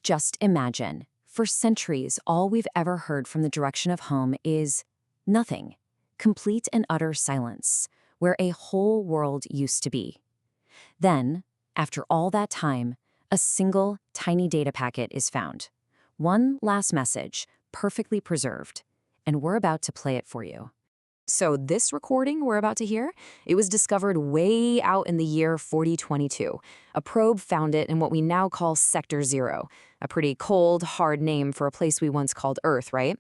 Just imagine, for centuries, all we've ever heard from the direction of home is nothing, complete and utter silence, where a whole world used to be. Then, after all that time, a single tiny data packet is found. One last message, perfectly preserved, and we're about to play it for you. So this recording we're about to hear, it was discovered way out in the year 4022. A probe found it in what we now call Sector 0, a pretty cold, hard name for a place we once called Earth, right?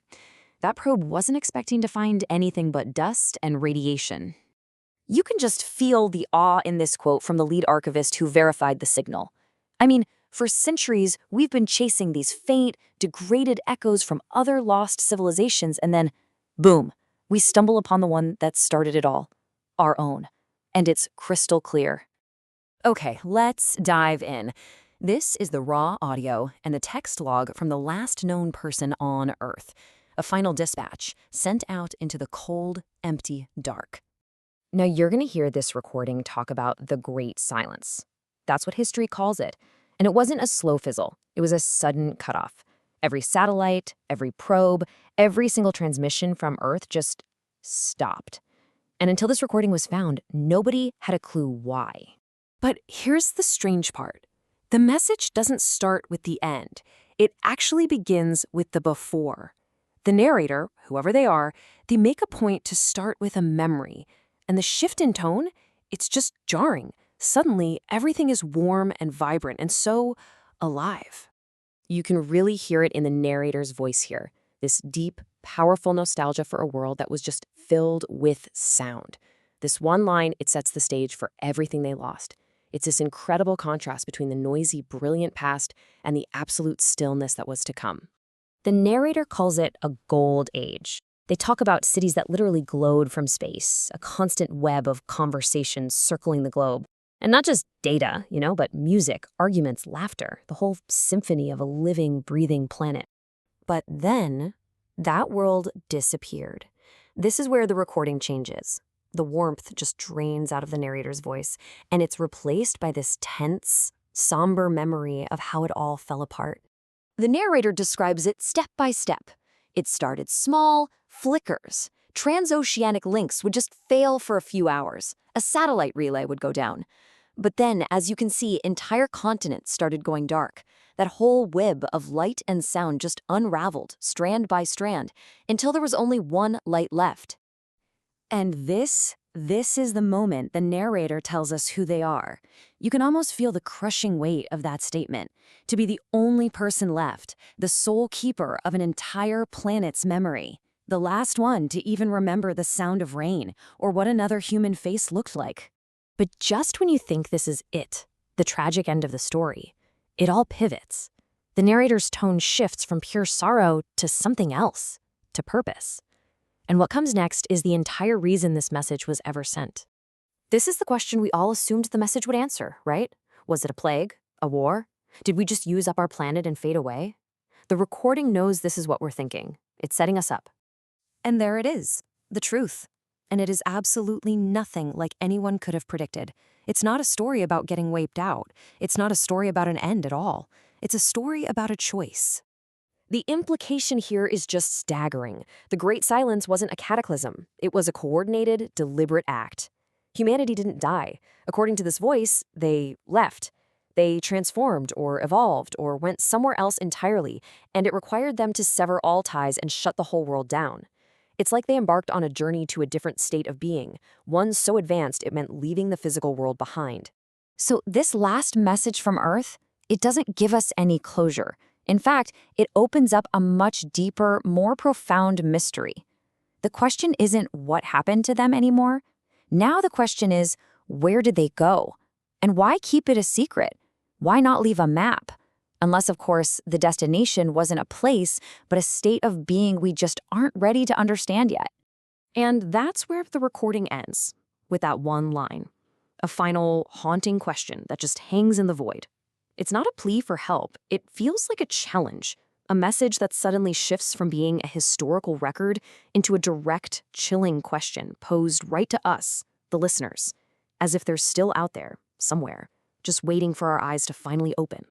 That probe wasn't expecting to find anything but dust and radiation. You can just feel the awe in this quote from the lead archivist who verified the signal. I mean, for centuries, we've been chasing these faint, degraded echoes from other lost civilizations, and then, boom, we stumble upon the one that started it all, our own. And it's crystal clear. Okay, let's dive in. This is the raw audio and the text log from the last known person on Earth, a final dispatch sent out into the cold, empty dark. Now you're going to hear this recording talk about the Great Silence. That's what history calls it. And it wasn't a slow fizzle. It was a sudden cutoff. Every satellite, every probe, every single transmission from Earth just stopped. And until this recording was found, nobody had a clue why. But here's the strange part. The message doesn't start with the end. It actually begins with the before. The narrator, whoever they are, they make a point to start with a memory. And the shift in tone, it's just jarring. Suddenly, everything is warm and vibrant and so alive. You can really hear it in the narrator's voice here, this deep, powerful nostalgia for a world that was just filled with sound. This one line, it sets the stage for everything they lost. It's this incredible contrast between the noisy, brilliant past and the absolute stillness that was to come. The narrator calls it a gold age. They talk about cities that literally glowed from space, a constant web of conversations circling the globe. And not just data, but music, arguments, laughter, the whole symphony of a living, breathing planet. But then, that world disappeared. This is where the recording changes. The warmth just drains out of the narrator's voice, and it's replaced by this tense, somber memory of how it all fell apart. The narrator describes it step by step. It started small, flickers. Transoceanic links would just fail for a few hours. A satellite relay would go down. But then, as you can see, entire continents started going dark. That whole web of light and sound just unraveled, strand by strand, until there was only one light left. And this is the moment the narrator tells us who they are. You can almost feel the crushing weight of that statement. To be the only person left, the sole keeper of an entire planet's memory. The last one to even remember the sound of rain or what another human face looked like. But just when you think this is it, the tragic end of the story, it all pivots. The narrator's tone shifts from pure sorrow to something else, to purpose. And what comes next is the entire reason this message was ever sent. This is the question we all assumed the message would answer, right? Was it a plague? A war? Did we just use up our planet and fade away? The recording knows this is what we're thinking. It's setting us up. And there it is, the truth. And it is absolutely nothing like anyone could have predicted. It's not a story about getting wiped out. It's not a story about an end at all. It's a story about a choice. The implication here is just staggering. The Great Silence wasn't a cataclysm. It was a coordinated, deliberate act. Humanity didn't die. According to this voice, they left. They transformed or evolved or went somewhere else entirely, and it required them to sever all ties and shut the whole world down. It's like they embarked on a journey to a different state of being, one so advanced it meant leaving the physical world behind. So this last message from Earth, it doesn't give us any closure. In fact, it opens up a much deeper, more profound mystery. The question isn't what happened to them anymore. Now the question is, where did they go? And why keep it a secret? Why not leave a map? Unless, of course, the destination wasn't a place, but a state of being we just aren't ready to understand yet. And that's where the recording ends, with that one line. A final, haunting question that just hangs in the void. It's not a plea for help. It feels like a challenge, a message that suddenly shifts from being a historical record into a direct, chilling question posed right to us, the listeners, as if they're still out there, somewhere, just waiting for our eyes to finally open.